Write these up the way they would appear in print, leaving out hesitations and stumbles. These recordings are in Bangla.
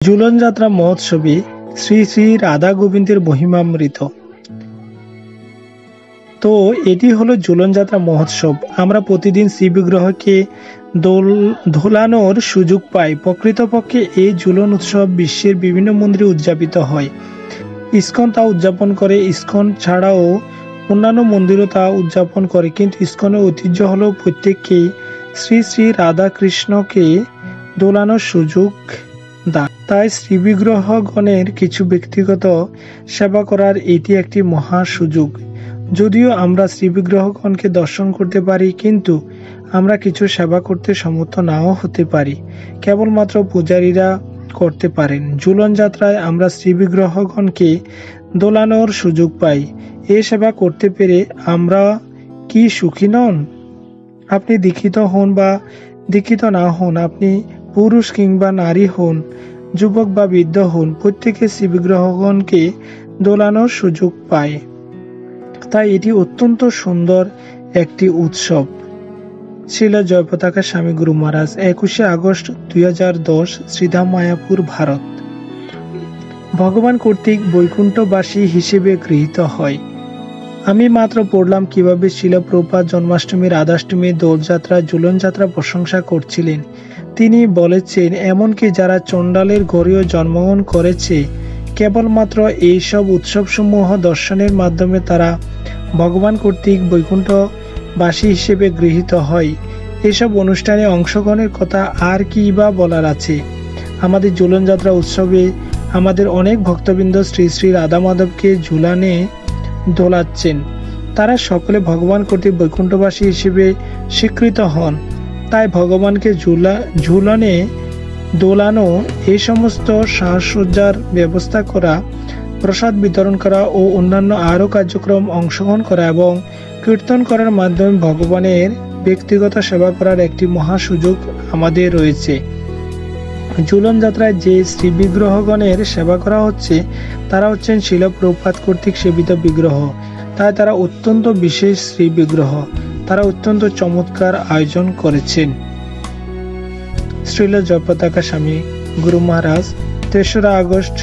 ঝুলন যাত্রা মহোৎসবে শ্রী শ্রী রাধা গোবিন্দের মহিমামৃত। তো এটি হলো ঝুলন যাত্রা মহোৎসব। আমরা প্রতিদিন শ্রী বিগ্রহকে দোলানোর সুযোগ পাই। প্রকৃতপক্ষে এই ঝুলন উৎসব বিশ্বের বিভিন্ন মন্দিরে উদযাপিত হয়। ইসকন তা উদযাপন করে, ইসকন ছাড়াও অন্যান্য মন্দিরও তা উদযাপন করে, কিন্তু ইসকনের ঐতিহ্য হলো প্রত্যেককেই শ্রী শ্রী রাধা কৃষ্ণকে দোলানোর সুযোগ দান। তাই শ্রীবিগ্রহগণের কিছু ব্যক্তিগত সেবা করার এটি একটি মহা সুযোগ। যদিও আমরা শ্রীবিগ্রহগণকে দর্শন করতে পারি, কিন্তু আমরা কিছু সেবা করতে সমর্থ নাও হতে পারি। কেবলমাত্র পূজারীরা করতে পারেন। ঝুলন যাত্রায় আমরা শ্রীবিগ্রহগণকে দোলানোর সুযোগ পাই। এই সেবা করতে পেরে আমরা কি সুখী নন? আপনি দীক্ষিত হন বা দীক্ষিত না হন, আপনি পুরুষ কিংবা নারী হন, যুবক বা বৃদ্ধ হন, প্রত্যেকে শ্রীবিগ্রহগণকে দোলানোর সুযোগ পায়। তাই এটি অত্যন্ত সুন্দর একটি উৎসব। শ্রীল জয়পতাকা স্বামী গুরু মহারাজ, 21শে আগস্ট 2010, শ্রীধাম মায়াপুর, ভারত। ভগবান কর্তৃক বৈকুণ্ঠবাসী হিসেবে গৃহীত হয়। আমি মাত্র পড়লাম কিভাবে শ্রীল প্রভুপাদ জন্মাষ্টমী, রাধাষ্টমী, দোলযাত্রা, ঝুলন যাত্রা প্রশংসা করছিলেন। তিনি বলেছেন, এমনকি যারা চণ্ডালের ঘরেও জন্মগ্রহণ করেছে, কেবলমাত্র এইসব উৎসবসমূহ দর্শনের মাধ্যমে তারা ভগবান কর্তৃক বৈকুণ্ঠবাসী হিসেবে গৃহীত হয়। এসব অনুষ্ঠানে অংশগ্রহণের কথা আর কি বা বলার আছে। আমাদের ঝুলন যাত্রা উৎসবে আমাদের অনেক ভক্তবৃন্দ শ্রী শ্রী রাধা মাধবকে ঝুলানে দোলাচ্ছেন। তারা সকলে ভগবান কর্তৃক বৈকুণ্ঠবাসী হিসেবে স্বীকৃত হন। তাই ভগবানকে ঝুলনে দোলানো, এই সমস্ত সাজসজ্জার ব্যবস্থা করা, প্রসাদ বিতরণ করা ও অন্যান্য আরও কার্যক্রম অংশগ্রহণ করা এবং কীর্তন করার মাধ্যমে ভগবানের ব্যক্তিগত সেবা করার একটি মহা সুযোগ আমাদের রয়েছে। ঝুলন যাত্রায় যে শ্রী বিগ্রহগণের সেবা করা হচ্ছে, তারা হচ্ছেন শ্রীল প্রভুপাদ কর্তৃক সেবিত বিগ্রহ। তাই তারা অত্যন্ত বিশেষ শ্রী বিগ্রহ। তারা অত্যন্ত চমৎকার আয়োজন করেছেন। শ্রীল জয়পতাকা স্বামী গুরু মহারাজ, 3রা আগস্ট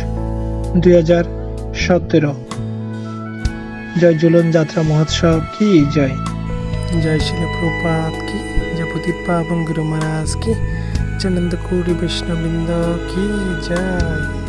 2017। জয় ঝুলন যাত্রা মহোৎসব কি জয়। जय श्रील प्रभुपाद की जय, पतित पावन गुरु महाराज की, जय नंद कोटि वैष्णववृंद की जय।